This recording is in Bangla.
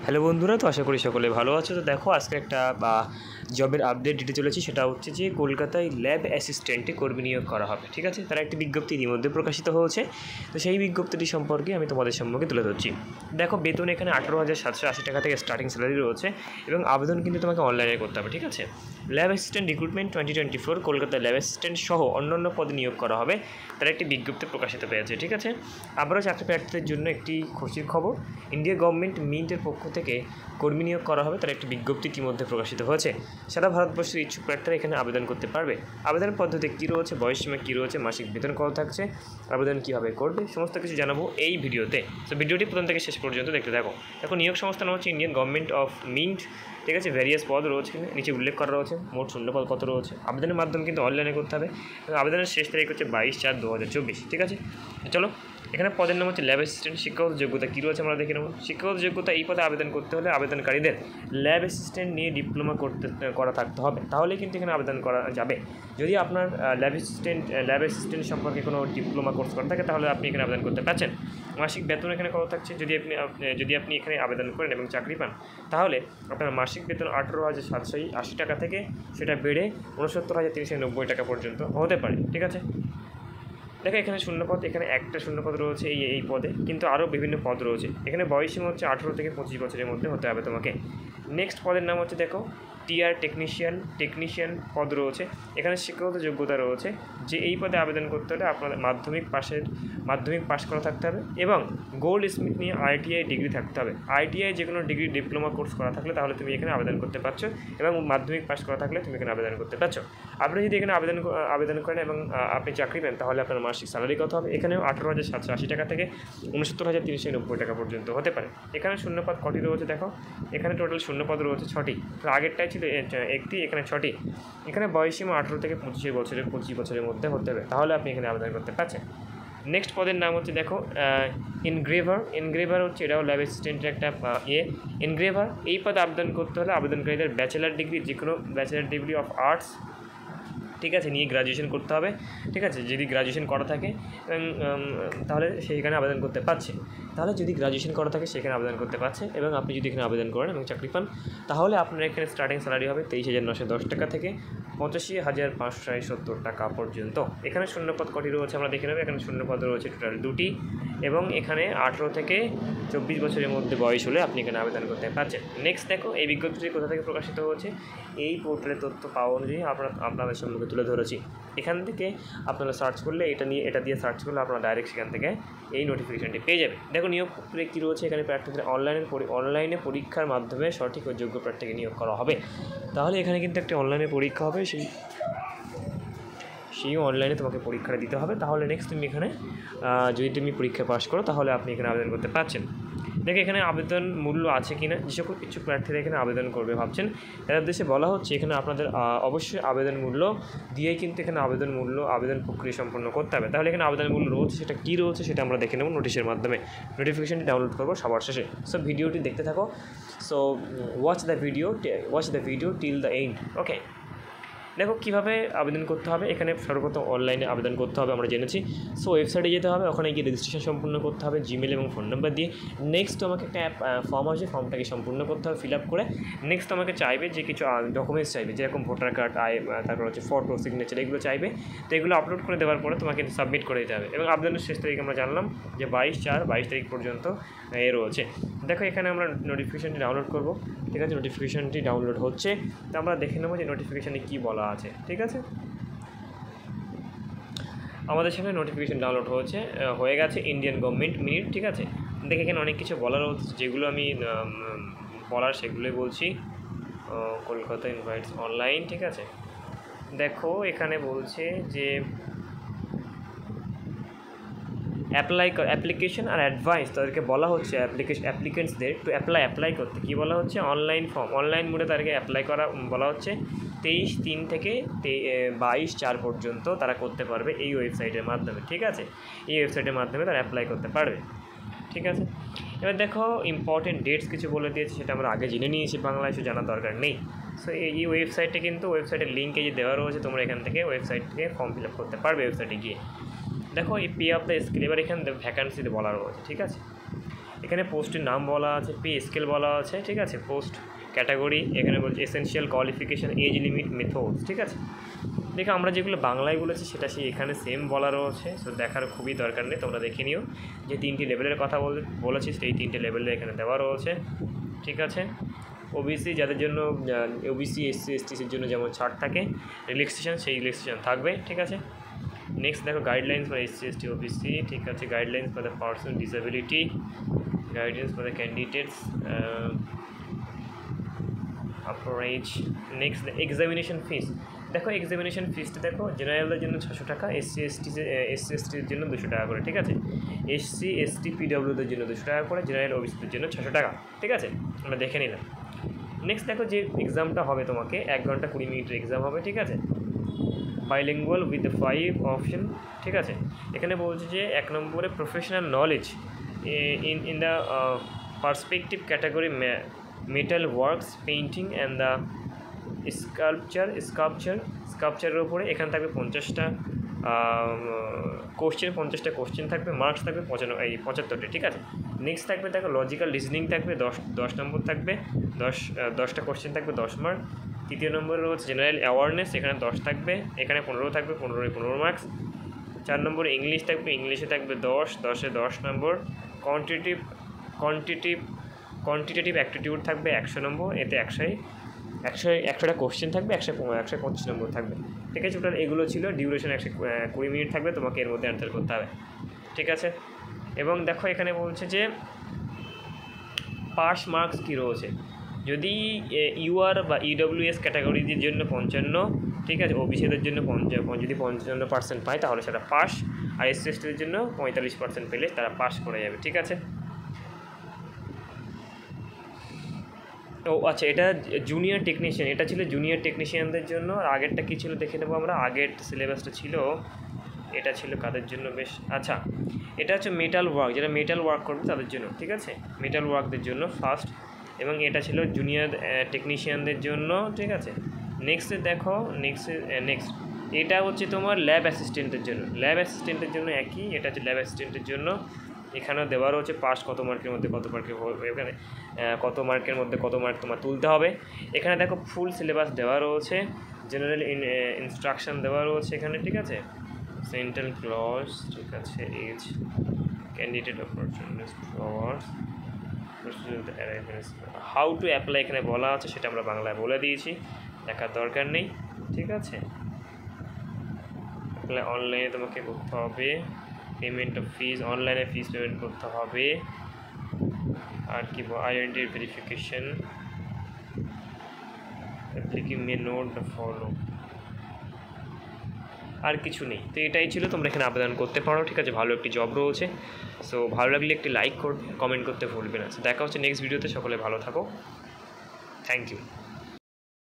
হ্যালো বন্ধুরা, তো আশা করি সকলে ভালো আছো। তো দেখো আজকে একটা জবের আপডেট দিতে চলেছি। সেটা হচ্ছে যে কলকাতায় ল্যাব অ্যাসিস্ট্যান্টে কর্মী নিয়োগ করা হবে। ঠিক আছে, তারা একটি বিজ্ঞপ্তি ইতিমধ্যে প্রকাশিত হয়েছে। তো সেই বিজ্ঞপ্তিটি সম্পর্কে আমি তোমাদের সম্মুখে তুলে ধরছি। দেখো, বেতন এখানে 18,780 টাকা থেকে স্টার্টিং স্যালারি রয়েছে এবং আবেদন কিন্তু তোমাকে অনলাইনে করতে হবে। ঠিক আছে, ল্যাব অ্যাসিস্ট্যান্ট রিক্রুটমেন্ট 2024 কলকাতায় ল্যাব অ্যাসিস্ট্যান্ট সহ অন্যান্য পদে নিয়োগ করা হবে, তারা একটি বিজ্ঞপ্তি প্রকাশিত পেয়েছে। ঠিক আছে, আবারও চাকরি প্রার্থীদের জন্য একটি খুশির খবর। ইন্ডিয়া গভর্নমেন্ট মিন্টের পক্ষ থেকে কর্মী নিয়োগ করা হবে, তার একটি বিজ্ঞপ্তি ইতিমধ্যে প্রকাশিত হয়েছে। সারা ভারতবর্ষের ইচ্ছুক প্রার্থীরা এখানে আবেদন করতে পারবে। আবেদন পদ্ধতি কী রয়েছে, বয়সসীমা কী রয়েছে, মাসিক বেতন কত থাকছে, আবেদন কীভাবে করবে, সমস্ত কিছু জানাবো এই ভিডিওতে। তো ভিডিওটি প্রথম থেকে শেষ পর্যন্ত দেখতে থাকো। দেখো, নিয়োগ সংস্থান হচ্ছে ইন্ডিয়ান গভর্নমেন্ট অফ মিন্ট। ঠিক আছে, ভ্যারিয়াস পদ রয়েছে, নিচে উল্লেখ করা রয়েছে, মোট শূন্যপদ কত রয়েছে। আবেদনের মাধ্যমে কিন্তু অনলাইনে করতে হবে এবং আবেদনের শেষ তারিখ হচ্ছে 22/4/2024। ঠিক আছে, চলো। এখানে পদের নাম হচ্ছে ল্যাব অ্যাসিস্ট্যান্ট। শিক্ষাগত যোগ্যতা কী রয়েছে আমরা দেখে নেব। শিক্ষাগত যোগ্যতা, এই পদে আবেদন করতে হলে আবেদনকারীদের ল্যাব অ্যাসিস্ট্যান্ট নিয়ে ডিপ্লোমা করা থাকতে হবে, তাহলে কিন্তু এখানে আবেদন করা যাবে। যদি আপনার ল্যাব অ্যাসিস্ট্যান্ট সম্পর্কে কোনো ডিপ্লোমা কোর্স করা থাকে, তাহলে আপনি এখানে আবেদন করতে পারছেন। মাসিক বেতন এখানে কত থাকছে, যদি আপনি এখানে আবেদন করেন এবং চাকরি পান, তাহলে আপনার মাসিক বেতন 18,780 টাকা থেকে সেটা বেড়ে 69,390 টাকা পর্যন্ত হতে পারে। ঠিক আছে, দেখো এখানে শূন্যপদ, এখানে একটা শূন্যপদ রয়েছে এই পদে, কিন্তু আরও বিভিন্ন পদ রয়েছে। এখানে বয়সসীমা হচ্ছে 18 থেকে 25 বছরের মধ্যে হতে হবে তোমাকে। নেক্সট পদের নাম হচ্ছে দেখো টিআর টেকনিশিয়ান পদ রয়েছে। এখানে শিক্ষাগত যোগ্যতা রয়েছে যে এই পদে আবেদন করতে হলে আপনার মাধ্যমিক পাস করা থাকতে হবে এবং গোল্ড স্মিথ নিয়ে আইটিআই ডিগ্রি থাকতে হবে। আইটিআই যে কোনো ডিগ্রি ডিপ্লোমা কোর্স করা থাকলে তাহলে তুমি এখানে আবেদন করতে পারছো এবং মাধ্যমিক পাস করা থাকলে তুমি এখানে আবেদন করতে পারছো। আপনি যদি এখানে আবেদন করেন এবং আপনি চাকরি পেন, তাহলে আপনার মাসিক স্যালারি কত হবে, এখানেও 18,780 টাকা থেকে 69,390 টাকা পর্যন্ত হতে পারে। এখানে শূন্যপদ কটি রয়েছে দেখো, এখানে টোটাল শূন্যপদ রয়েছে 6টি। আগেরটাই ছিল একটি, এখানে 6টি। এখানে বয়সসীমা 18 থেকে 25 বছরের মধ্যে হতে হবে, তাহলে আপনি এখানে আবেদন করতে পারছেন। নেক্সট পদের নাম হচ্ছে দেখো এনগ্রেভার হচ্ছে, এটাও ল্যাব অ্যাসিস্ট্যান্টের একটা এনগ্রেভার। এই পদে আবেদন করতে হলে আবেদনকারীদের ব্যাচেলার ডিগ্রি, যে কোনো ব্যাচেলার ডিগ্রি অফ আর্টস, ঠিক আছে, নিয়ে গ্রাজুয়েশন করতে হবে। ঠিক আছে, যদি গ্রাজুয়েশন করা থাকে তাহলে সেইখানে আবেদন করতে পারছে। তাহলে যদি গ্রাজুয়েশন করা থাকে সেখানে আবেদন করতে পারছে এবং আপনি যদি এখানে আবেদন করেন এবং চাকরি পান, তাহলে আপনার এখানে স্টার্টিং স্যালারি হবে 23,910 টাকা থেকে 85,570 টাকা পর্যন্ত। এখানে শূন্যপদ কটি রয়েছে আমরা দেখে নেব। এখানে শূন্যপদ রয়েছে টোটাল 2টি এবং এখানে 18 থেকে 24 বছরের মধ্যে বয়স হলে আপনি এখানে আবেদন করতে পারছেন। নেক্সট দেখো, এই বিজ্ঞপ্তিটি কোথা থেকে প্রকাশিত হয়েছে, এই পোর্টালে তথ্য পাওয়া অনুযায়ী আপনাদের সম্মুখে তুলে ধরেছি। এখান থেকে আপনারা সার্চ করলে, এটা দিয়ে সার্চ করলে আপনারা ডাইরেক্ট সেখান থেকে এই নোটিফিকেশানটি পেয়ে যাবে। দেখো, নিয়োগ প্রক্রিয়া কী রয়েছে। এখানে প্রার্থীদের অনলাইনে পরীক্ষার মাধ্যমে সঠিক ও যোগ্য প্রার্থীকে নিয়োগ করা হবে। তাহলে এখানে কিন্তু একটি অনলাইনে পরীক্ষা হবে, সেই অনলাইনে তোমাকে পরীক্ষাটা দিতে হবে। তাহলে নেক্সট তুমি এখানে যদি তুমি পরীক্ষা পাস করো, তাহলে আপনি এখানে আবেদন করতে পারছেন। দেখে এখানে আবেদন মূল্য আছে কি না, যে সকল ইচ্ছুক প্রার্থীরা এখানে আবেদন করবে ভাবছেন, তার উদ্দেশ্যে বলা হচ্ছে এখানে আপনাদের অবশ্যই আবেদন মূল্য দিয়েই কিন্তু এখানে আবেদন প্রক্রিয়া সম্পন্ন করতে হবে। তাহলে এখানে আবেদন মূল্য রয়েছে, সেটা কী রয়েছে সেটা আমরা দেখে নেব নোটিশের মাধ্যমে। নোটিফিকেশনটি ডাউনলোড করবো সবার শেষে। সো ভিডিওটি দেখতে থাকো। So watch the video till the end. Okay, দেখো কীভাবে আবেদন করতে হবে। এখানে সর্বপ্রথম অনলাইনে আবেদন করতে হবে, আমরা জেনেছি। সো ওয়েবসাইটে যেতে হবে, ওখানে গিয়ে রেজিস্ট্রেশন সম্পূর্ণ করতে হবে জিমেল এবং ফোন নাম্বার দিয়ে। নেক্সট আমাকে একটা ফর্ম আসবে, ফর্মটাকে সম্পূর্ণ করতে হবে ফিল আপ করে। নেক্সট আমাকে চাইবে যে কিছু ডকুমেন্টস চাইবে, যেরকম ভোটার কার্ড, তারপর হচ্ছে ফটো, সিগনেচার, এগুলো চাইবে। তো এগুলো আপলোড করে দেওয়ার পরে তোমাকে সাবমিট করে দিতে হবে এবং আবেদনের শেষ তারিখ আমরা জানলাম যে 22/4/22 তারিখ পর্যন্ত রয়েছে। দেখো, এখানে আমরা নোটিফিকেশানটি ডাউনলোড করব। ঠিক আছে, নোটিফিকেশানটি ডাউনলোড হচ্ছে, তো আমরা দেখে নেবো যে নোটিফিকেশানে কী বলা আছে। ঠিক আছে, আমাদের সামনে নোটিফিকেশান ডাউনলোড হয়ে গেছে ইন্ডিয়ান গভর্নমেন্ট মিনিট। ঠিক আছে, দেখে এখানে অনেক কিছু বলার হচ্ছে, যেগুলো আমি বলার সেগুলোই বলছি। Kolkata invites online. ঠিক আছে, দেখো এখানে বলছে যে অ্যাপ্লিকেশন আর অ্যাডভাইস, তাদেরকে বলা হচ্ছে অ্যাপ্লিকেন্টসদের টু অ্যাপ্লাই করতে কী বলা হচ্ছে, অনলাইন মোডে তাদেরকে অ্যাপ্লাই করা বলা হচ্ছে। 23/3 থেকে 22/4 পর্যন্ত তারা করতে পারবে এই ওয়েবসাইটের মাধ্যমে। ঠিক আছে, এই ওয়েবসাইটের মাধ্যমে তারা অ্যাপ্লাই করতে পারবে। ঠিক আছে, এবার দেখো ইম্পর্টেন্ট ডেটস কিছু বলে দিয়েছে, সেটা আমরা আগে জেনে নিয়েছি, বাংলায় সে জানার দরকার নেই। সো এই ওয়েবসাইটে কিন্তু ওয়েবসাইটের লিঙ্কে যে দেওয়া রয়েছে, তোমরা এখান থেকে ওয়েবসাইট থেকে ফর্ম ফিল আপ করতে পারবে ওয়েবসাইটে গিয়ে। দেখো এই পে অফ দ্য স্কিল, এবার এখানে ভ্যাকান্সিতে বলা রয়েছে। ঠিক আছে, এখানে পোস্টের নাম বলা আছে, পে স্কেল বলা আছে, ঠিক আছে, পোস্ট ক্যাটাগরি, এখানে বলছে essential qualification, age limit, methods, ঠিক আছে। দেখো আমরা যেগুলো বাংলায় বলেছি সেটা সেই এখানে সেম বলা রয়েছে, সো দেখার খুবই দরকার নেই, তোমরা দেখে নিও। যে 3টি লেভেলের কথা বলেছি সেই 3টে লেভেলে এখানে দেওয়া রয়েছে, ঠিক আছে। ওবিসি যাদের জন্য, ওবিসি এসসি এসটিসির জন্য যেমন ছাড় থাকে, রিল্যাক্সেশন সেই রিল্যাক্সেশন থাকবে, ঠিক আছে। নেক্সট দেখো guidelines for SC ST OBC, ঠিক আছে, guidelines for the person disability, guidelines for the candidates upper age. Next examination fees, দেখো এক্সামিনেশন ফিসটা দেখো জেনারেলদের জন্য 600 টাকা, এসসি এসটির জন্য 200 টাকা করে, ঠিক আছে। এসসি এসটি পিডব্লিউদের জন্য 200 টাকা করে, জেনারেল ওবিসিদের জন্য 600 টাকা, ঠিক আছে, আমরা দেখে নিলাম। নেক্সট দেখো যে এক্সামটা হবে তোমাকে 1 ঘন্টা 20 মিনিটের এক্সাম হবে, ঠিক আছে, বাইলিঙ্গুয়াল উইথ 5 অপশন, ঠিক আছে। এখানে বলছে যে 1 নম্বরে professional knowledge in the perspective category metal works, painting and the স্কাল্পচারের উপরে এখানে থাকবে 50টা কোশ্চেন, 50টা কোশ্চেন থাকবে, মার্কস থাকবে 75টা, ঠিক আছে। নেক্সট থাকবে দেখো লজিক্যাল রিজনিং থাকবে 10 নম্বর থাকবে, 10টা কোশ্চেন থাকবে 10 মার্ক। 3য় নম্বরে রয়েছে জেনারেল অ্যাওয়ারনেস, এখানে 10 থাকবে, এখানে 15 থাকবে, 15 মার্কস। 4 নম্বরে ইংলিশ থাকবে, ইংলিশে থাকবে 10 10 নম্বর। কোয়ান্টিটেটিভ অ্যাপটিটিউড থাকবে 100 নম্বর, এতে 100টা কোশ্চেন থাকবে, 125 নম্বর থাকবে, ঠিক আছে। টোটাল এগুলো ছিল, ডিউরেশন 120 মিনিট থাকবে, তোমাকে এর মধ্যে অ্যান্সার করতে হবে, ঠিক আছে। এবং দেখো এখানে বলছে যে পাস মার্কস কী রয়েছে, যদি ইউআর বা ইডব্লিউএস ক্যাটাগরিদের জন্য 55, ঠিক আছে, ওবিসিদের জন্য যদি 55% পায় তাহলে সেটা পাস, আর এসসি এসটিদের জন্য 45% পেলে তারা পাস করে যাবে, ঠিক আছে। ও আচ্ছা, এটা জুনিয়র টেকনিশিয়ান, এটা ছিল জুনিয়র টেকনিশিয়ানদের জন্য। আর আগেরটা কী ছিল দেখে নেবো আমরা, আগের সিলেবাসটা ছিল, এটা ছিল কাদের জন্য বেশ, আচ্ছা এটা হচ্ছে মেটাল ওয়ার্ক, যারা মেটাল ওয়ার্ক করবে তাদের জন্য, ঠিক আছে, মেটাল ওয়ার্কদের জন্য ফার্স্ট, এবং এটা ছিল জুনিয়র টেকনিশিয়ানদের জন্য, ঠিক আছে। নেক্সট দেখো নেক্সট এটা হচ্ছে তোমার ল্যাব অ্যাসিস্ট্যান্টের জন্য একই, এটা হচ্ছে ল্যাব অ্যাসিস্ট্যান্টের জন্য। এখানেও দেওয়া রয়েছে পাস কত মার্কের মধ্যে কত মার্কের, এখানে কত মার্কের মধ্যে কত মার্ক তোমার তুলতে হবে। এখানে দেখো ফুল সিলেবাস দেওয়া রয়েছে, জেনারেল ইনস্ট্রাকশন দেওয়া রয়েছে এখানে, ঠিক আছে, সেন্ট্রাল ক্লজ, ঠিক আছে, age candidate opportunities forward, how to apply এখানে বলা আছে, সেটা আমরা বাংলায় বলে দিয়েছি, দেখার দরকার নেই, ঠিক আছে। অ্যাপ্লাই অনলাইনে তোমাকে করতে হবে, পেমেন্ট অফ ফিজ, অনলাইনে ফিজ পেমেন্ট করতে হবে, আর কি identity verification, application may note the follow, আর কিছু নেই। তো এটাই ছিল, তোমরা এখানে আবেদন করতে পারো, ঠিক আছে, ভালো একটি জব রয়েছে। সো ভালো লাগলে একটি লাইক করবে, কমেন্ট করতে ভুলবে না। দেখা হচ্ছে নেক্সট ভিডিওতে, সকলে ভালো থাকো, থ্যাংক ইউ।